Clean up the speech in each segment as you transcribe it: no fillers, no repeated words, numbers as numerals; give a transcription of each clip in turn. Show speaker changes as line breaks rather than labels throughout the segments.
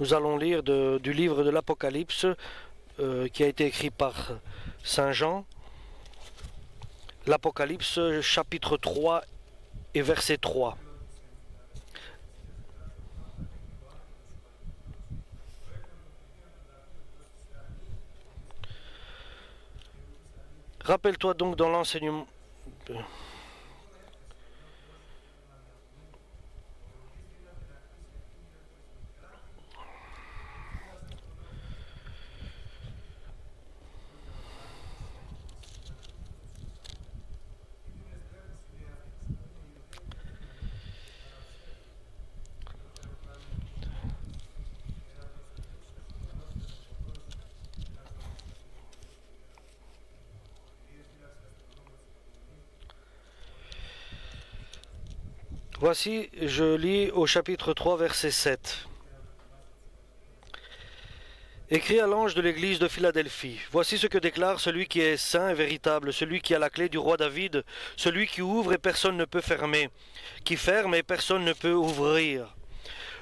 Nous allons lire du livre de l'Apocalypse qui a été écrit par Saint Jean. L'Apocalypse chapitre 3 et verset 3. Rappelle-toi donc dans l'enseignement... Voici, je lis au chapitre 3, verset 7. Écrit à l'ange de l'église de Philadelphie, voici ce que déclare celui qui est saint et véritable, celui qui a la clé du roi David, celui qui ouvre et personne ne peut fermer, qui ferme et personne ne peut ouvrir.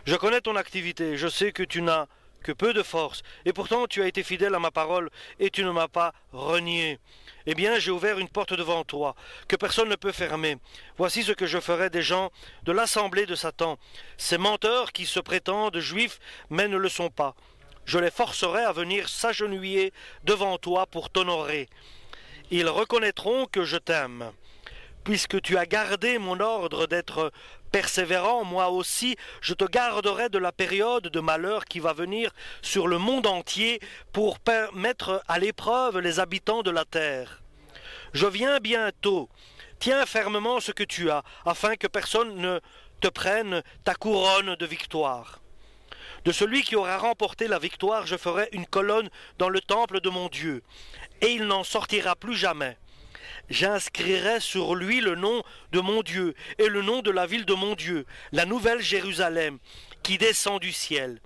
Je connais ton activité, je sais que tu n'as que peu de force, et pourtant tu as été fidèle à ma parole, et tu ne m'as pas renié. Eh bien, j'ai ouvert une porte devant toi, que personne ne peut fermer. Voici ce que je ferai des gens de l'assemblée de Satan, ces menteurs qui se prétendent juifs, mais ne le sont pas. Je les forcerai à venir s'agenouiller devant toi pour t'honorer. Ils reconnaîtront que je t'aime. Puisque tu as gardé mon ordre d'être persévérant, moi aussi, je te garderai de la période de malheur qui va venir sur le monde entier pour mettre à l'épreuve les habitants de la terre. Je viens bientôt. Tiens fermement ce que tu as, afin que personne ne te prenne ta couronne de victoire. De celui qui aura remporté la victoire, je ferai une colonne dans le temple de mon Dieu, et il n'en sortira plus jamais. J'inscrirai sur lui le nom de mon Dieu et le nom de la ville de mon Dieu, la nouvelle Jérusalem, qui descend du ciel,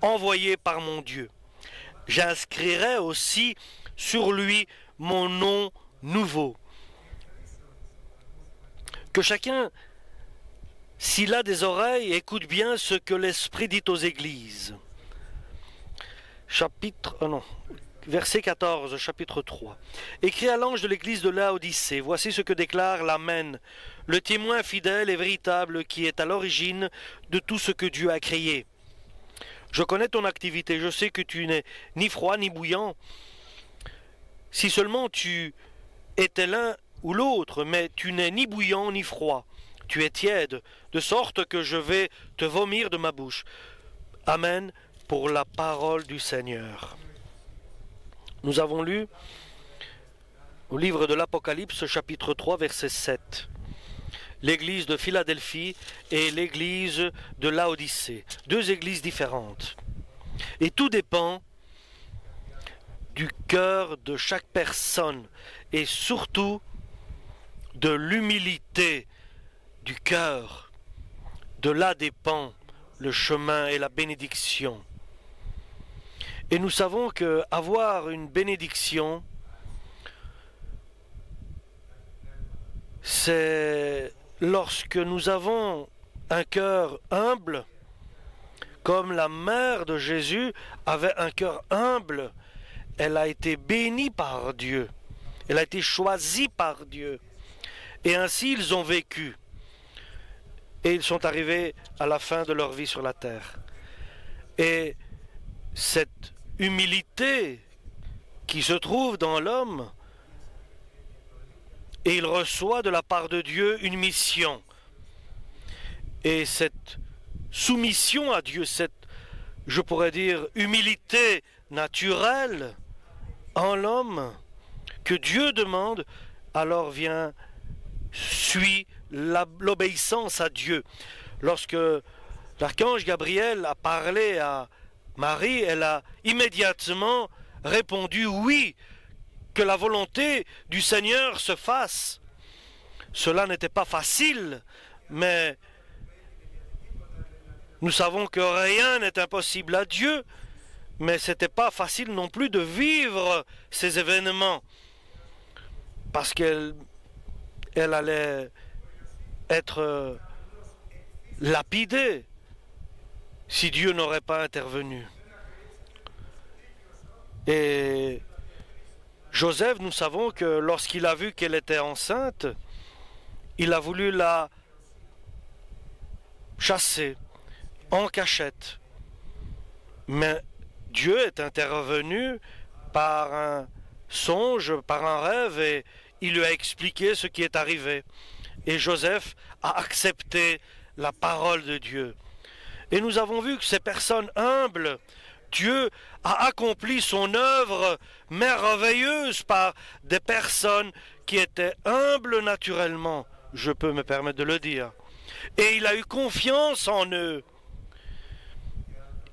envoyée par mon Dieu. J'inscrirai aussi sur lui mon nom nouveau. Que chacun, s'il a des oreilles, écoute bien ce que l'Esprit dit aux églises. Verset 14, chapitre 3. Écrit à l'ange de l'église de Laodicée, voici ce que déclare l'Amen, le témoin fidèle et véritable qui est à l'origine de tout ce que Dieu a créé. Je connais ton activité, je sais que tu n'es ni froid ni bouillant. Si seulement tu étais l'un ou l'autre, mais tu n'es ni bouillant ni froid. Tu es tiède, de sorte que je vais te vomir de ma bouche. Amen pour la parole du Seigneur. Nous avons lu au livre de l'Apocalypse, chapitre 3, verset 7. L'église de Philadelphie et l'église de Laodicée. Deux églises différentes. Et tout dépend du cœur de chaque personne et surtout de l'humilité du cœur. De là dépend le chemin et la bénédiction. Et nous savons qu'avoir une bénédiction, c'est lorsque nous avons un cœur humble, comme la mère de Jésus avait un cœur humble, elle a été bénie par Dieu, elle a été choisie par Dieu. Et ainsi ils ont vécu. Et ils sont arrivés à la fin de leur vie sur la terre. Et cette humilité qui se trouve dans l'homme, et il reçoit de la part de Dieu une mission. Et cette soumission à Dieu, cette, je pourrais dire, humilité naturelle en l'homme que Dieu demande, alors suit l'obéissance à Dieu. Lorsque l'archange Gabriel a parlé à Marie, elle a immédiatement répondu oui, que la volonté du Seigneur se fasse. Cela n'était pas facile, mais nous savons que rien n'est impossible à Dieu, mais ce n'était pas facile non plus de vivre ces événements, parce qu'elle allait être lapidée si Dieu n'aurait pas intervenu. Et Joseph, nous savons que lorsqu'il a vu qu'elle était enceinte, il a voulu la chasser en cachette. Mais Dieu est intervenu par un songe, par un rêve, et il lui a expliqué ce qui est arrivé. Et Joseph a accepté la parole de Dieu. Et nous avons vu que ces personnes humbles, Dieu a accompli son œuvre merveilleuse par des personnes qui étaient humbles naturellement, je peux me permettre de le dire. Et il a eu confiance en eux.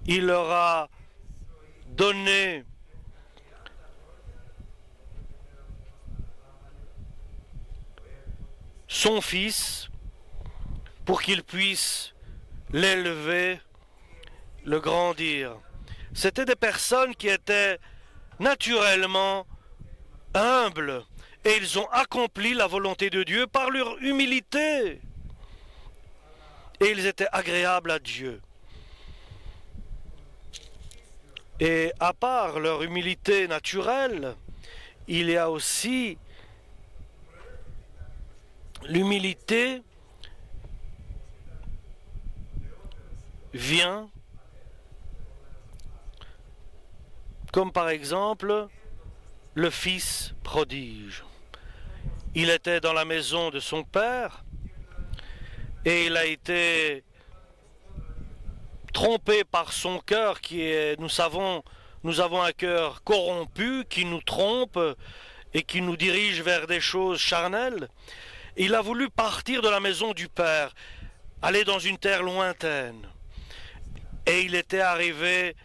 Il leur a donné son fils pour qu'il puisse l'élever, le grandir. C'étaient des personnes qui étaient naturellement humbles et ils ont accompli la volonté de Dieu par leur humilité. Et ils étaient agréables à Dieu. Et à part leur humilité naturelle, il y a aussi l'humilité vient, comme par exemple le fils prodige. Il était dans la maison de son père et il a été trompé par son cœur qui est, nous avons un cœur corrompu qui nous trompe et qui nous dirige vers des choses charnelles. Il a voulu partir de la maison du père, aller dans une terre lointaine. Et il était arrivé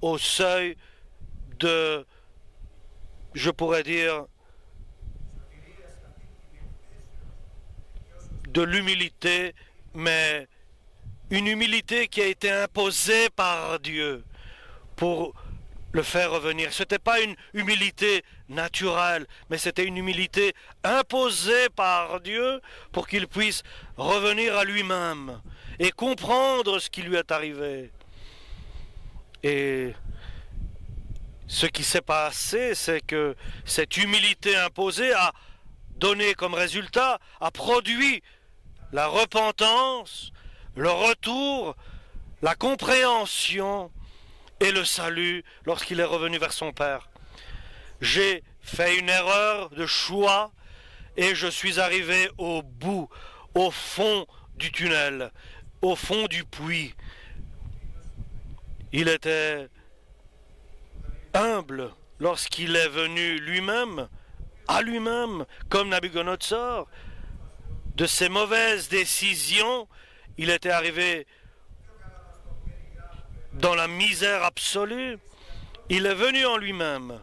au seuil de, je pourrais dire, de l'humilité, mais une humilité qui a été imposée par Dieu pour le faire revenir. Ce n'était pas une humilité naturelle, mais c'était une humilité imposée par Dieu pour qu'il puisse revenir à lui-même et comprendre ce qui lui est arrivé. Et ce qui s'est passé, c'est que cette humilité imposée a donné comme résultat, a produit la repentance, le retour, la compréhension et le salut lorsqu'il est revenu vers son Père. J'ai fait une erreur de choix et je suis arrivé au bout, au fond du tunnel, au fond du puits. Il était humble lorsqu'il est venu lui-même, à lui-même, comme Nabuchodonosor. De ses mauvaises décisions, il était arrivé dans la misère absolue. Il est venu en lui-même.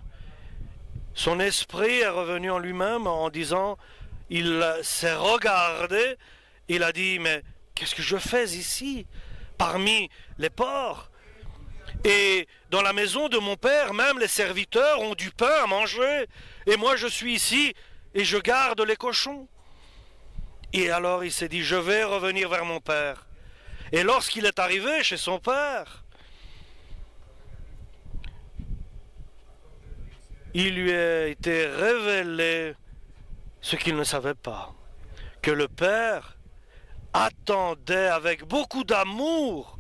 Son esprit est revenu en lui-même en disant, il s'est regardé, il a dit, mais qu'est-ce que je fais ici, parmi les porcs? Et dans la maison de mon père, même les serviteurs ont du pain à manger, et moi je suis ici et je garde les cochons. Et alors il s'est dit, je vais revenir vers mon père. Et lorsqu'il est arrivé chez son père, il lui a été révélé ce qu'il ne savait pas, que le père attendait avec beaucoup d'amour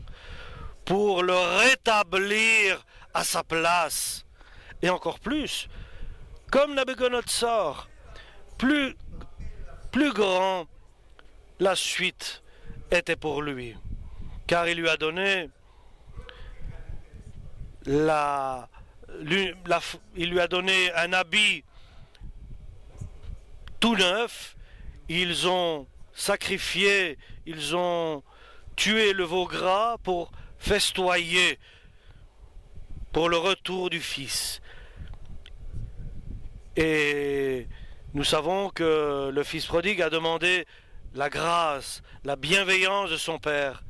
pour le rétablir à sa place. Et encore plus, comme Nabuchodonosor, plus grand, la suite était pour lui, car il lui a donné il lui a donné un habit tout neuf. Ils ont sacrifié, ils ont tué le veau gras pour festoyer pour le retour du Fils. Et nous savons que le Fils prodigue a demandé la grâce, la bienveillance de son Père.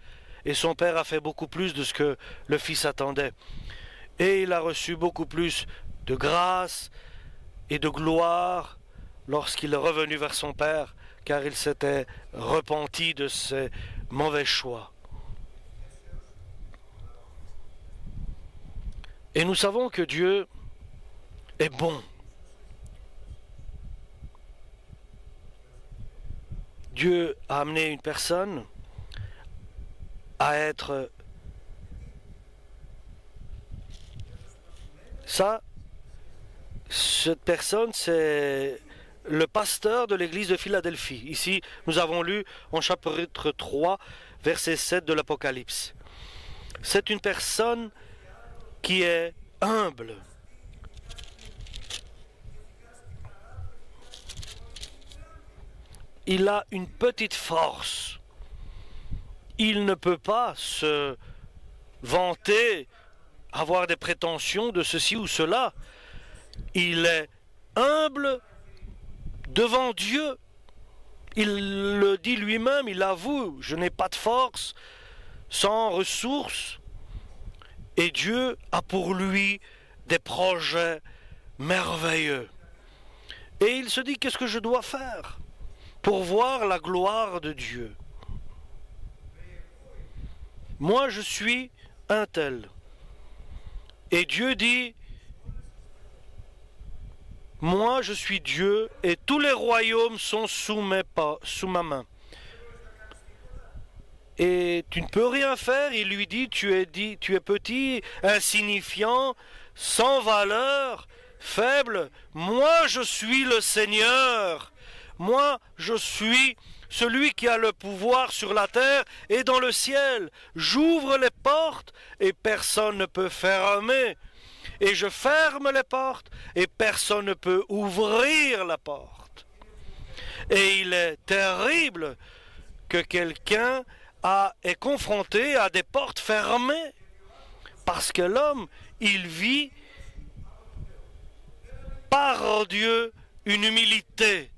Et son Père a fait beaucoup plus de ce que le Fils attendait. Et il a reçu beaucoup plus de grâce et de gloire lorsqu'il est revenu vers son Père, car il s'était repenti de ses mauvais choix. Et nous savons que Dieu est bon. Dieu a amené une personne à être ça. Cette personne, c'est le pasteur de l'église de Philadelphie. Ici, nous avons lu en chapitre 3, verset 7 de l'Apocalypse. C'est une personne qui est humble. Il a une petite force. Il ne peut pas se vanter, avoir des prétentions de ceci ou cela. Il est humble devant Dieu. Il le dit lui-même, il avoue, je n'ai pas de force, sans ressources. Et Dieu a pour lui des projets merveilleux. Et il se dit, qu'est-ce que je dois faire pour voir la gloire de Dieu? Moi, je suis un tel. Et Dieu dit, moi, je suis Dieu et tous les royaumes sont sous ma main. Et tu ne peux rien faire. Il lui dit, tu es petit, insignifiant, sans valeur, faible. Moi, je suis le Seigneur. Moi, je suis celui qui a le pouvoir sur la terre et dans le ciel. J'ouvre les portes et personne ne peut fermer. Et je ferme les portes et personne ne peut ouvrir la porte. Et il est terrible que quelqu'un est confronté à des portes fermées. Parce que l'homme, il vit par Dieu une humilité.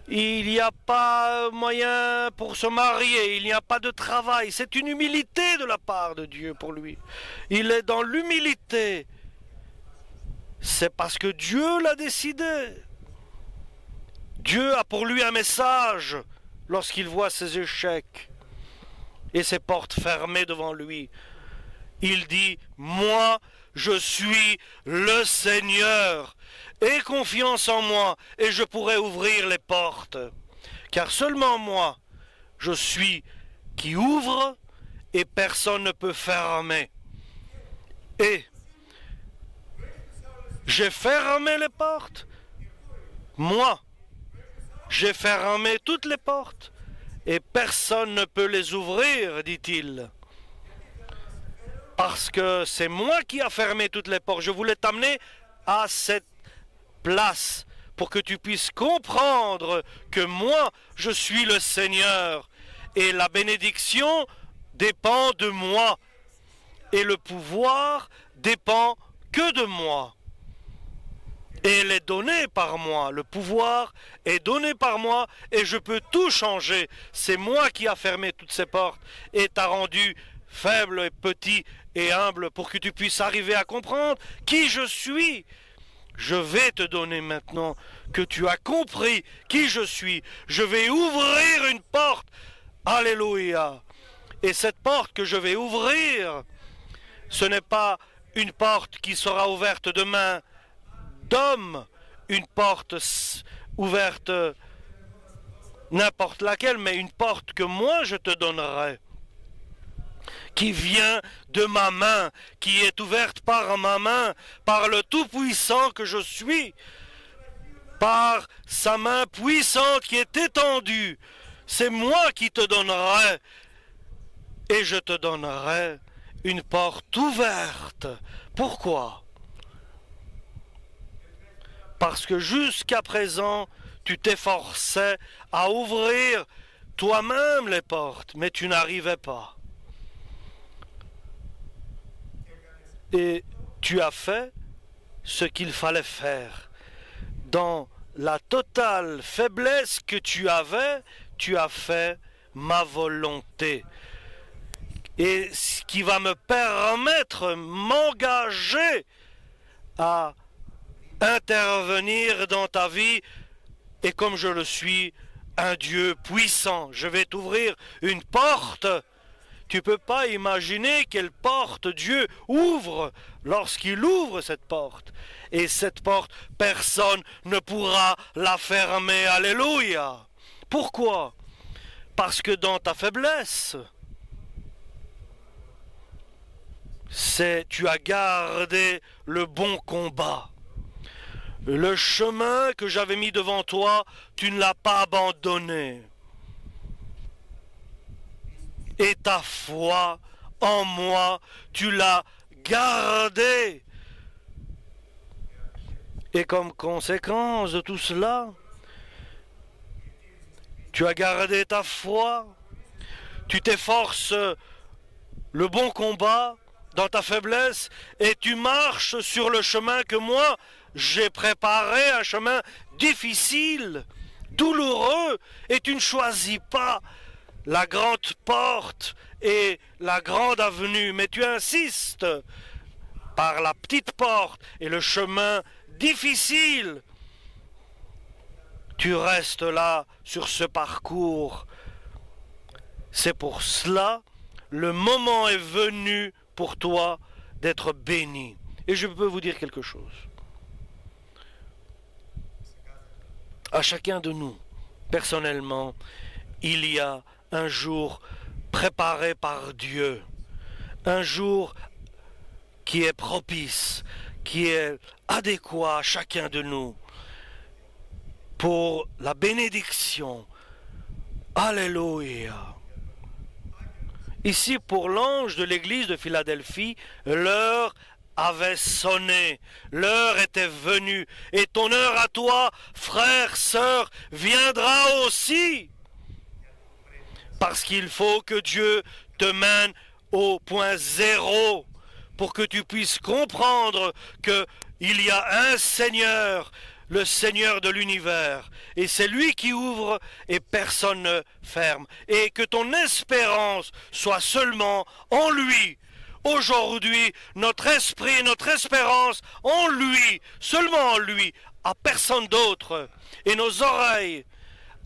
Il n'y a pas moyen pour se marier, il n'y a pas de travail. C'est une humilité de la part de Dieu pour lui. Il est dans l'humilité. C'est parce que Dieu l'a décidé. Dieu a pour lui un message lorsqu'il voit ses échecs et ses portes fermées devant lui. Il dit, moi, je suis le Seigneur. Aie confiance en moi et je pourrai ouvrir les portes. Car seulement moi, je suis qui ouvre et personne ne peut fermer. Et j'ai fermé les portes. Moi, j'ai fermé toutes les portes et personne ne peut les ouvrir, dit-il. Parce que c'est moi qui a fermé toutes les portes. Je voulais t'amener à cette place pour que tu puisses comprendre que moi, je suis le Seigneur et la bénédiction dépend de moi et le pouvoir dépend que de moi. Et elle est donnée par moi, le pouvoir est donné par moi et je peux tout changer. C'est moi qui a fermé toutes ces portes et t'a rendu faible et petit et humble pour que tu puisses arriver à comprendre qui je suis. Je vais te donner maintenant que tu as compris qui je suis. Je vais ouvrir une porte. Alléluia. Et cette porte que je vais ouvrir, ce n'est pas une porte qui sera ouverte de main d'homme, une porte ouverte n'importe laquelle, mais une porte que moi je te donnerai, qui vient de ma main, qui est ouverte par ma main, par le Tout-Puissant que je suis, par sa main puissante qui est étendue. C'est moi qui te donnerai, et je te donnerai une porte ouverte. Pourquoi? Parce que jusqu'à présent, tu t'efforçais à ouvrir toi-même les portes, mais tu n'arrivais pas. Et tu as fait ce qu'il fallait faire. Dans la totale faiblesse que tu avais, tu as fait ma volonté. Et ce qui va me permettre de m'engager à intervenir dans ta vie, et comme je le suis, un Dieu puissant, je vais t'ouvrir une porte tu ne peux pas imaginer quelle porte Dieu ouvre lorsqu'il ouvre cette porte. Et cette porte, personne ne pourra la fermer. Alléluia. Pourquoi? Parce que dans ta faiblesse, tu as gardé le bon combat. Le chemin que j'avais mis devant toi, tu ne l'as pas abandonné. Et ta foi en moi, tu l'as gardée. Et comme conséquence de tout cela, tu as gardé ta foi, tu t'efforces le bon combat dans ta faiblesse et tu marches sur le chemin que moi j'ai préparé, un chemin difficile, douloureux, et tu ne choisis pas la grande porte et la grande avenue, mais tu insistes par la petite porte et le chemin difficile. Tu restes là sur ce parcours. C'est pour cela, le moment est venu pour toi d'être béni. Et je peux vous dire quelque chose. À chacun de nous, personnellement, il y a un jour préparé par Dieu, un jour qui est propice, qui est adéquat à chacun de nous pour la bénédiction. Alléluia. Ici, pour l'ange de l'église de Philadelphie, l'heure avait sonné, l'heure était venue, et ton heure à toi, frère, sœur, viendra aussi. Parce qu'il faut que Dieu te mène au point zéro pour que tu puisses comprendre qu'il y a un Seigneur, le Seigneur de l'univers, et c'est lui qui ouvre et personne ne ferme, et que ton espérance soit seulement en lui. Aujourd'hui, notre esprit, notre espérance en lui, seulement en lui, à personne d'autre, et nos oreilles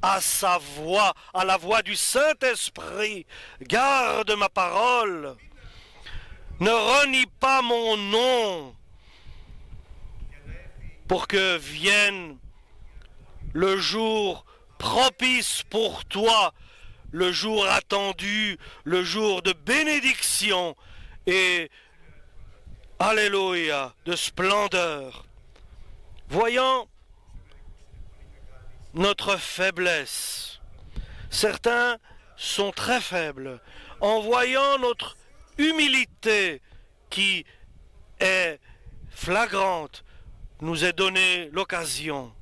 à sa voix, à la voix du Saint-Esprit. Garde ma parole, ne renie pas mon nom, pour que vienne le jour propice pour toi, le jour attendu, le jour de bénédiction et, alléluia, de splendeur. Voyant notre faiblesse, certains sont très faibles, en voyant notre humilité qui est flagrante, nous est donné l'occasion.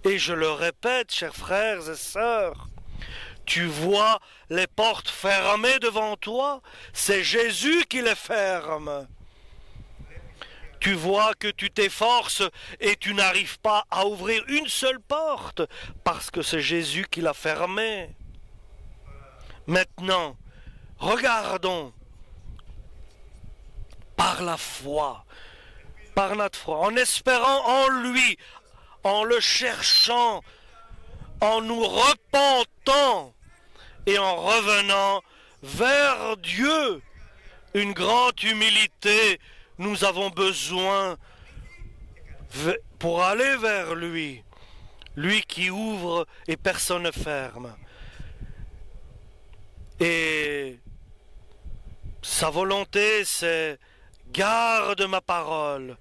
Et je le répète, chers frères et sœurs, tu vois les portes fermées devant toi, c'est Jésus qui les ferme. Tu vois que tu t'efforces et tu n'arrives pas à ouvrir une seule porte parce que c'est Jésus qui l'a fermée. Maintenant, regardons par la foi, par notre foi, en espérant en lui, en le cherchant, en nous repentant et en revenant vers Dieu. Une grande humilité, nous avons besoin pour aller vers lui, lui qui ouvre et personne ne ferme. Et sa volonté, c'est « Garde ma parole,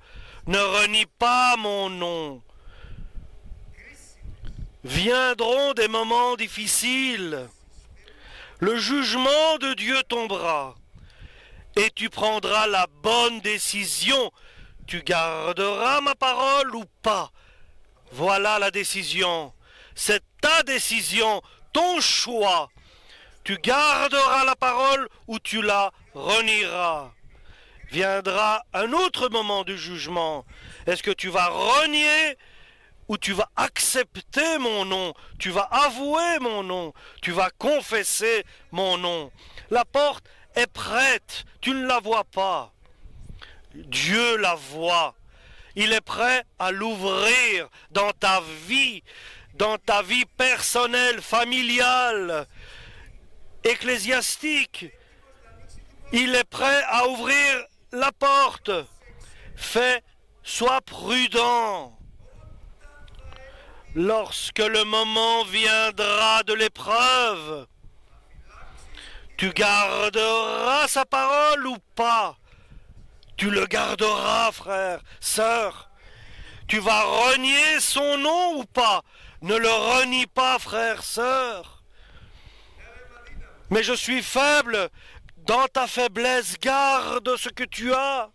ne renie pas mon nom ». Viendront des moments difficiles, le jugement de Dieu tombera, et tu prendras la bonne décision. Tu garderas ma parole ou pas? Voilà la décision. C'est ta décision, ton choix. Tu garderas la parole ou tu la renieras. Viendra un autre moment du jugement. Est-ce que tu vas renier ou tu vas accepter mon nom? Tu vas avouer mon nom. Tu vas confesser mon nom. La porte est prête. Tu ne la vois pas. Dieu la voit. Il est prêt à l'ouvrir dans ta vie personnelle, familiale. ecclésiastique. Il est prêt à ouvrir la porte. Sois prudent. Lorsque le moment viendra de l'épreuve, tu garderas sa parole ou pas? Tu le garderas, frère, sœur. Tu vas renier son nom ou pas? Ne le renie pas, frère, sœur. Mais je suis faible. Dans ta faiblesse, garde ce que tu as.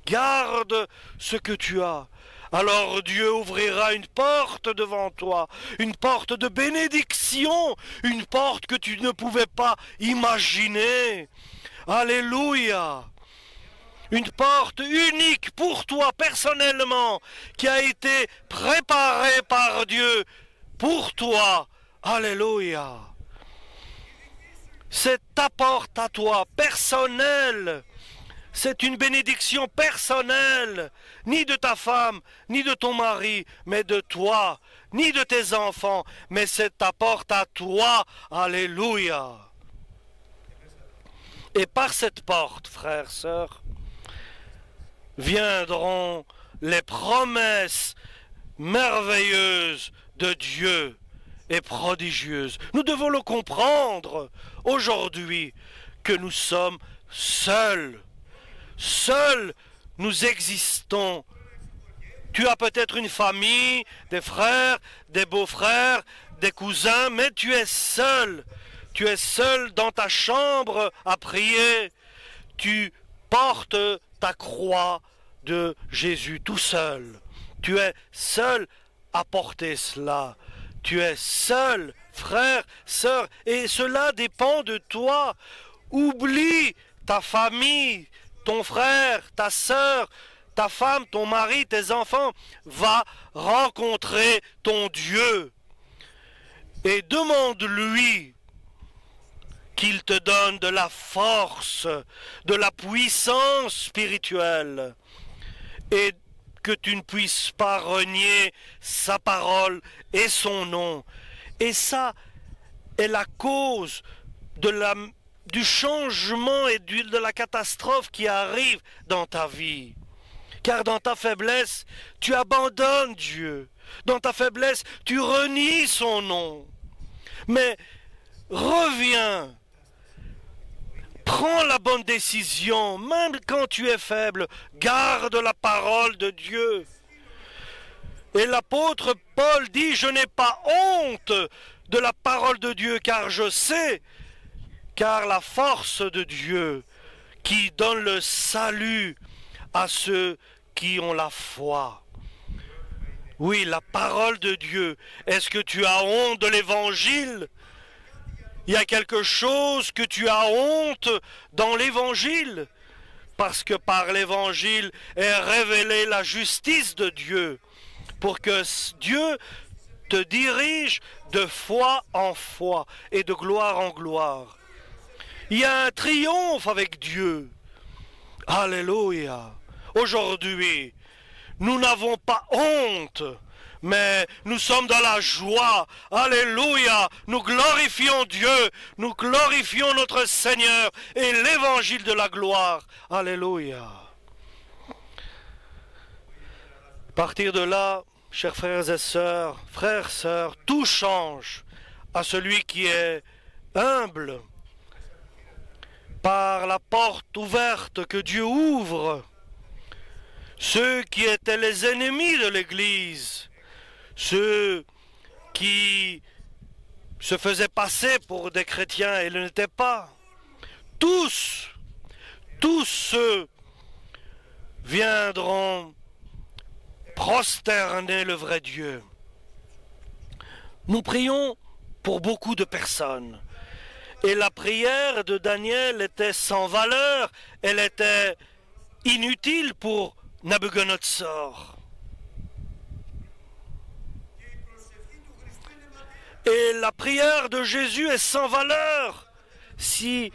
Garde ce que tu as. Alors Dieu ouvrira une porte devant toi, une porte de bénédiction, une porte que tu ne pouvais pas imaginer. Alléluia! Une porte unique pour toi personnellement, qui a été préparée par Dieu pour toi. Alléluia! C'est ta porte à toi, personnelle. C'est une bénédiction personnelle, ni de ta femme, ni de ton mari, mais de toi, ni de tes enfants, mais c'est ta porte à toi. Alléluia. Et par cette porte, frères, sœurs, viendront les promesses merveilleuses de Dieu et prodigieuses. Nous devons le comprendre aujourd'hui que nous sommes seuls. Seuls nous existons. Tu as peut-être une famille, des frères, des beaux-frères, des cousins, mais tu es seul. Tu es seul dans ta chambre à prier. Tu portes ta croix de Jésus tout seul. Tu es seul à porter cela. Tu es seul, frère, sœur, et cela dépend de toi. Oublie ta famille, ton frère, ta sœur, ta femme, ton mari, tes enfants. Va rencontrer ton Dieu et demande-lui qu'il te donne de la force, de la puissance spirituelle, et que tu ne puisses pas renier sa parole et son nom. Et ça est la cause du changement et de la catastrophe qui arrive dans ta vie. Car dans ta faiblesse, tu abandonnes Dieu. Dans ta faiblesse, tu renies son nom. Mais reviens. Prends la bonne décision, même quand tu es faible. Garde la parole de Dieu. Et l'apôtre Paul dit, je n'ai pas honte de la parole de Dieu, car je sais, car la force de Dieu qui donne le salut à ceux qui ont la foi. Oui, la parole de Dieu. Est-ce que tu as honte de l'évangile? Il y a quelque chose que tu as honte dans l'évangile, parce que par l'évangile est révélée la justice de Dieu, pour que Dieu te dirige de foi en foi et de gloire en gloire. Il y a un triomphe avec Dieu. Alléluia. Aujourd'hui, nous n'avons pas honte, mais nous sommes dans la joie. Alléluia. Nous glorifions Dieu. Nous glorifions notre Seigneur et l'évangile de la gloire. Alléluia. À partir de là, chers frères et sœurs, tout change à celui qui est humble. Par la porte ouverte que Dieu ouvre, ceux qui étaient les ennemis de l'Église, ceux qui se faisaient passer pour des chrétiens et ne l'étaient pas, tous ceux viendront prosterner le vrai Dieu. Nous prions pour beaucoup de personnes. Et la prière de Daniel était sans valeur, elle était inutile pour Nabuchodonosor. Et la prière de Jésus est sans valeur si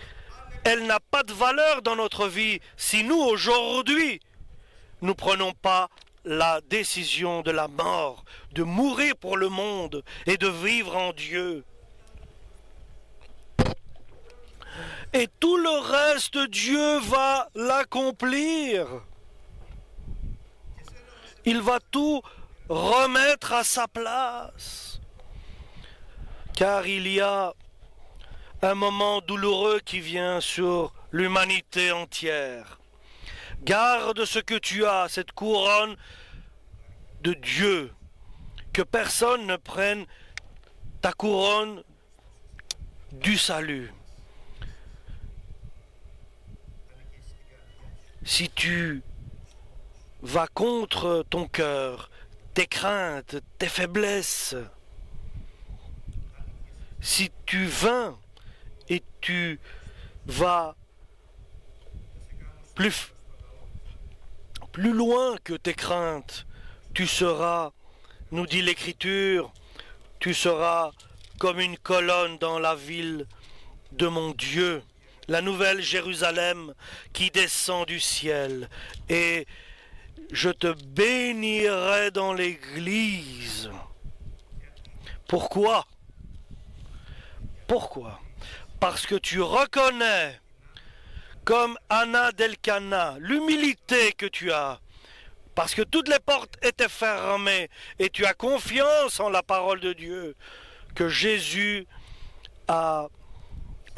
elle n'a pas de valeur dans notre vie, si nous aujourd'hui nous ne prenons pas la décision de la mort, de mourir pour le monde et de vivre en Dieu. Et tout le reste, Dieu va l'accomplir. Il va tout remettre à sa place. Car il y a un moment douloureux qui vient sur l'humanité entière. Garde ce que tu as, cette couronne de Dieu. Que personne ne prenne ta couronne du salut. Si tu vas contre ton cœur, tes craintes, tes faiblesses, si tu vins et tu vas plus loin que tes craintes, tu seras, nous dit l'Écriture, tu seras comme une colonne dans la ville de mon Dieu, la nouvelle Jérusalem qui descend du ciel. Et je te bénirai dans l'Église. Pourquoi? Pourquoi? Parce que tu reconnais, comme Anna d'Elkana, l'humilité que tu as, parce que toutes les portes étaient fermées, et tu as confiance en la parole de Dieu, que Jésus a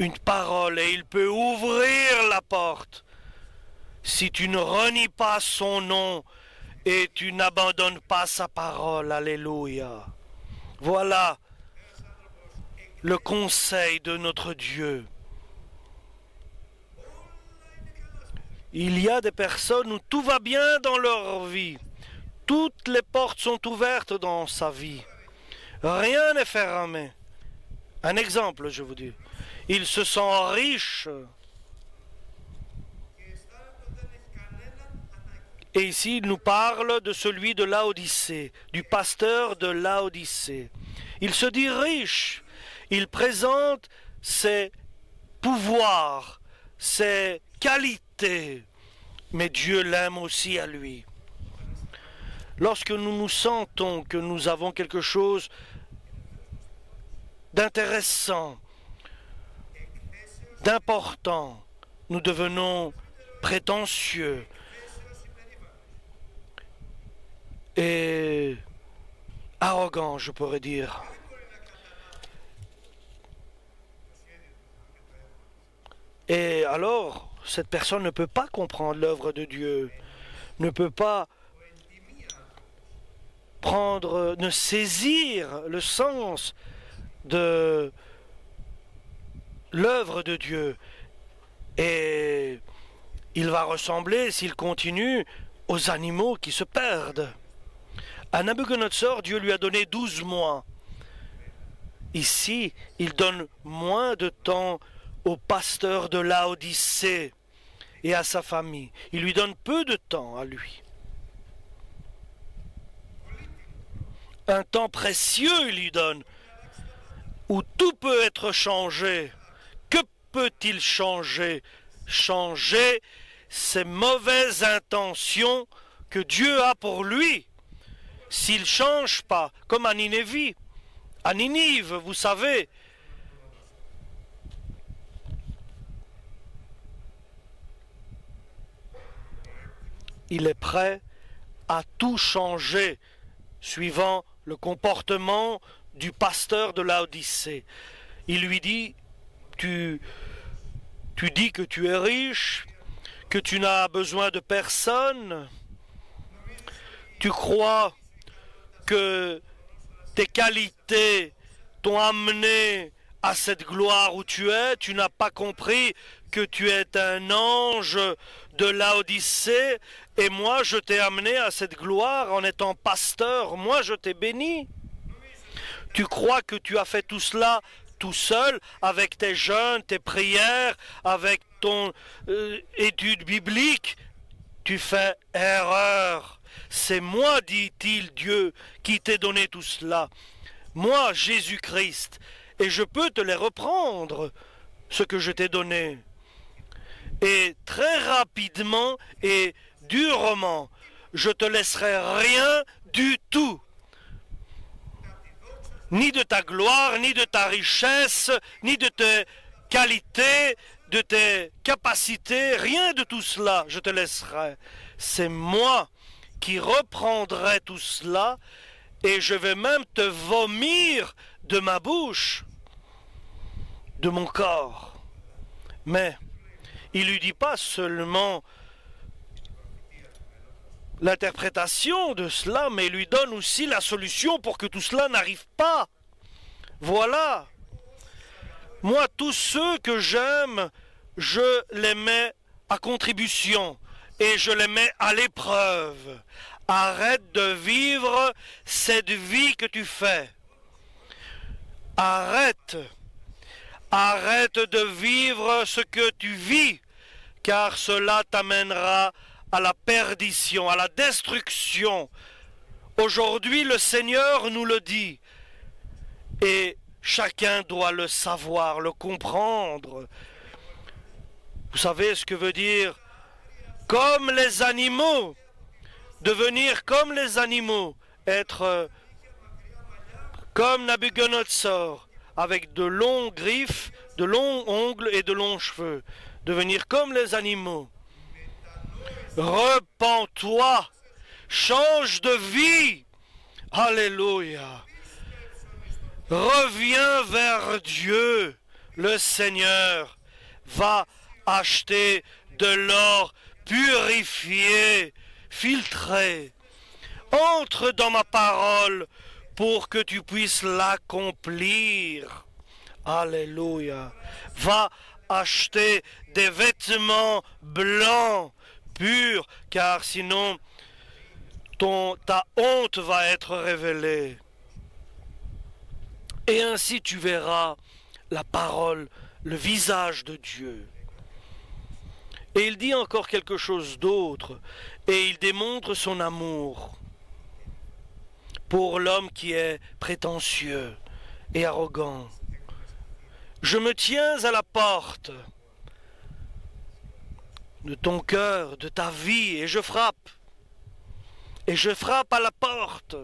une parole et il peut ouvrir la porte. Si tu ne renies pas son nom et tu n'abandonnes pas sa parole, alléluia. Voilà le conseil de notre Dieu. Il y a des personnes où tout va bien dans leur vie. Toutes les portes sont ouvertes dans sa vie. Rien n'est fermé. Un exemple, je vous dis. Ils se sentent riches. Et ici, il nous parle de celui de Laodicée, du pasteur de Laodicée. Il se dit riche. Il présente ses pouvoirs, ses qualités. Mais Dieu l'aime aussi à lui. Lorsque nous nous sentons que nous avons quelque chose d'intéressant, d'important, nous devenons prétentieux et arrogants, je pourrais dire. Et alors, cette personne ne peut pas comprendre l'œuvre de Dieu, ne peut pas ne saisir le sens de l'œuvre de Dieu. Et il va ressembler, s'il continue, aux animaux qui se perdent. À Nabuchodonosor, Dieu lui a donné 12 mois. Ici, il donne moins de temps au pasteur de Laodicée et à sa famille. Il lui donne peu de temps à lui. Un temps précieux, il lui donne, où tout peut être changé. Que peut-il changer? Changer ses mauvaises intentions que Dieu a pour lui. S'il ne change pas, comme à Ninive. À Ninive, vous savez, il est prêt à tout changer suivant le comportement du pasteur de Laodicée. Il lui dit, tu dis que tu es riche, que tu n'as besoin de personne, tu crois que tes qualités t'ont amené à cette gloire où tu es, tu n'as pas compris que tu es un ange de Laodicée, et moi je t'ai amené à cette gloire en étant pasteur, moi je t'ai béni. Tu crois que tu as fait tout cela tout seul, avec tes jeûnes, tes prières, avec ton étude biblique? Tu fais erreur. C'est moi, dit-il, Dieu, qui t'ai donné tout cela. Moi, Jésus-Christ, et je peux te les reprendre, ce que je t'ai donné. Et très rapidement et durement, je te laisserai rien du tout. Ni de ta gloire, ni de ta richesse, ni de tes qualités, de tes capacités, rien de tout cela je te laisserai. C'est moi qui reprendrai tout cela et je vais même te vomir de ma bouche, de mon corps. Mais il lui dit pas seulement l'interprétation de cela, mais il lui donne aussi la solution pour que tout cela n'arrive pas. Voilà. Moi, tous ceux que j'aime, je les mets à contribution et je les mets à l'épreuve. Arrête de vivre cette vie que tu fais. Arrête. Arrête de vivre ce que tu vis, car cela t'amènera à la perdition, à la destruction. Aujourd'hui, le Seigneur nous le dit, et chacun doit le savoir, le comprendre. Vous savez ce que veut dire comme les animaux, devenir comme les animaux, être comme Nabuchodonosor, avec de longs griffes, de longs ongles et de longs cheveux, devenir comme les animaux. Repens-toi, change de vie. Alléluia. Reviens vers Dieu. Le Seigneur va acheter de l'or purifié, filtré. Entre dans ma parole pour que tu puisses l'accomplir. Alléluia. Va acheter des vêtements blancs, purs, car sinon ta honte va être révélée. Et ainsi tu verras la parole, le visage de Dieu. Et il dit encore quelque chose d'autre, et il démontre son amour pour l'homme qui est prétentieux et arrogant. Je me tiens à la porte de ton cœur, de ta vie, et je frappe. Et je frappe à la porte.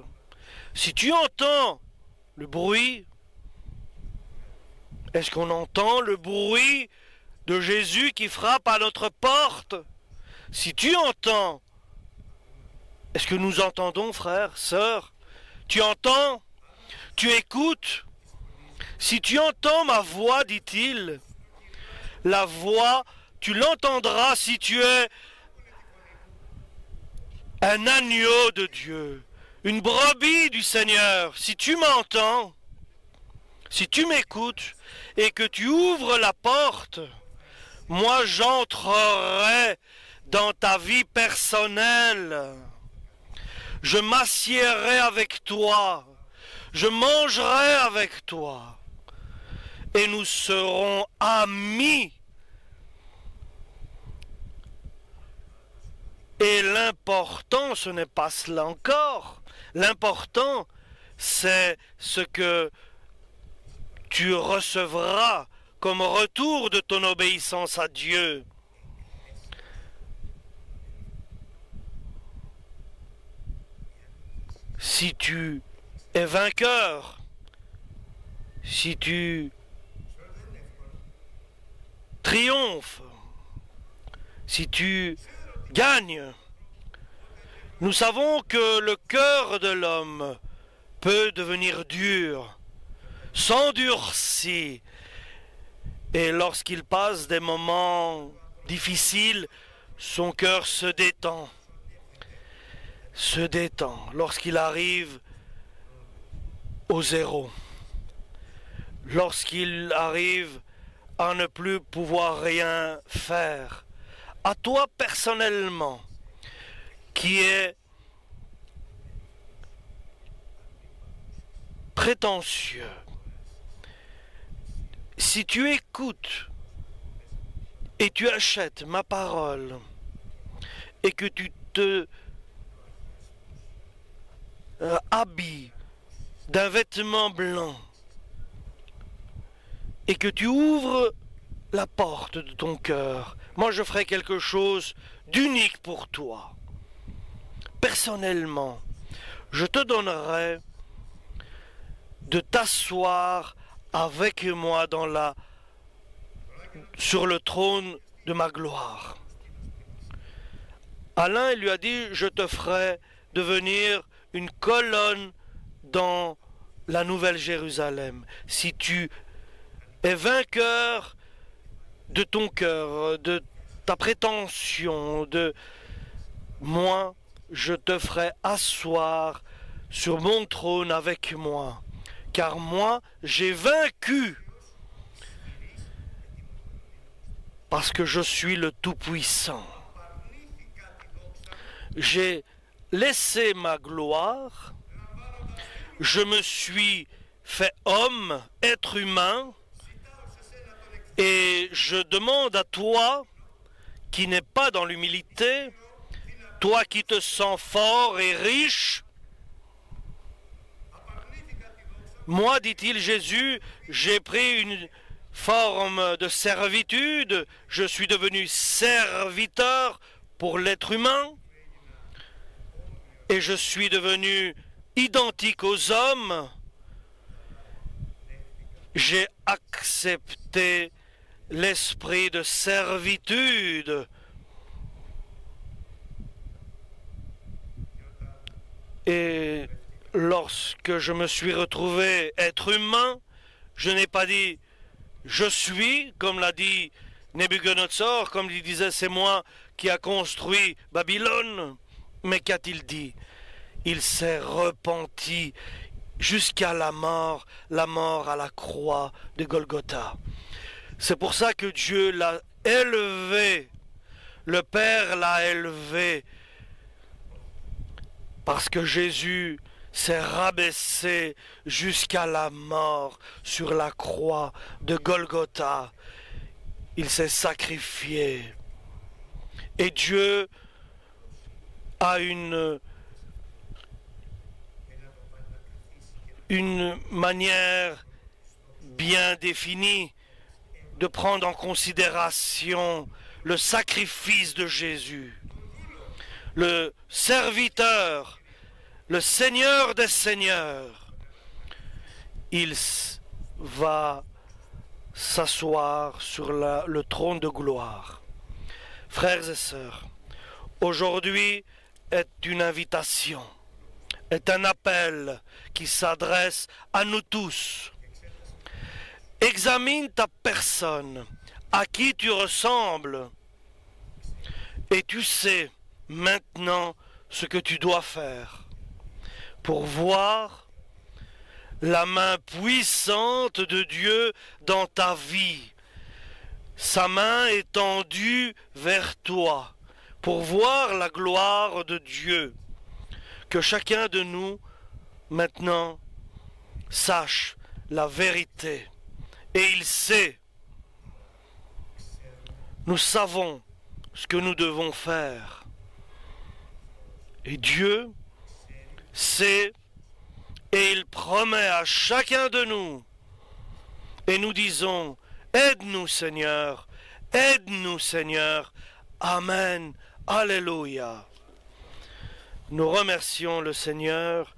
Si tu entends le bruit, est-ce qu'on entend le bruit de Jésus qui frappe à notre porte? Si tu entends, est-ce que nous entendons, frères, sœurs? Tu entends? Tu écoutes? Si tu entends ma voix, dit-il, la voix, tu l'entendras si tu es un agneau de Dieu, une brebis du Seigneur. Si tu m'entends, si tu m'écoutes et que tu ouvres la porte, moi j'entrerai dans ta vie personnelle. Je m'assiérai avec toi, je mangerai avec toi, et nous serons amis. Et l'important, ce n'est pas cela encore. L'important, c'est ce que tu recevras comme retour de ton obéissance à Dieu. Si tu es vainqueur, si tu triomphes, si tu gagnes, nous savons que le cœur de l'homme peut devenir dur, s'endurcit, et lorsqu'il passe des moments difficiles, son cœur se détend. Lorsqu'il arrive au zéro, lorsqu'il arrive à ne plus pouvoir rien faire. À toi personnellement, qui est prétentieux, si tu écoutes et tu achètes ma parole et que tu te habilles d'un vêtement blanc et que tu ouvres la porte de ton cœur, moi je ferai quelque chose d'unique pour toi. Personnellement, je te donnerai de t'asseoir avec moi dans la sur le trône de ma gloire. À l'un, il lui a dit, je te ferai devenir une colonne dans la Nouvelle Jérusalem. Si tu es vainqueur de ton cœur, de ta prétention, de moi, je te ferai asseoir sur mon trône avec moi. Car moi, j'ai vaincu. Parce que je suis le Tout-Puissant. J'ai laissé ma gloire, je me suis fait homme, être humain, et je demande à toi, qui n'es pas dans l'humilité, toi qui te sens fort et riche, moi, dit-il Jésus, j'ai pris une forme de servitude, je suis devenu serviteur pour l'être humain, et je suis devenu identique aux hommes. J'ai accepté l'esprit de servitude. Et lorsque je me suis retrouvé être humain, je n'ai pas dit « je suis », comme l'a dit Nebuchadnezzar, comme il disait « c'est moi qui a construit Babylone ». Mais qu'a-t-il dit? Il s'est repenti jusqu'à la mort à la croix de Golgotha. C'est pour ça que Dieu l'a élevé, le Père l'a élevé, parce que Jésus s'est rabaissé jusqu'à la mort sur la croix de Golgotha. Il s'est sacrifié. Et Dieu a une manière bien définie de prendre en considération le sacrifice de Jésus. Le serviteur, le Seigneur des Seigneurs, il va s'asseoir sur le trône de gloire. Frères et sœurs, aujourd'hui est une invitation, est un appel qui s'adresse à nous tous. Examine ta personne, à qui tu ressembles, et tu sais maintenant ce que tu dois faire pour voir la main puissante de Dieu dans ta vie, sa main étendue vers toi, pour voir la gloire de Dieu. Que chacun de nous, maintenant, sache la vérité. Et il sait. Nous savons ce que nous devons faire. Et Dieu sait, et il promet à chacun de nous. Et nous disons, aide-nous Seigneur, aide-nous Seigneur. Amen. Alléluia. Nous remercions le Seigneur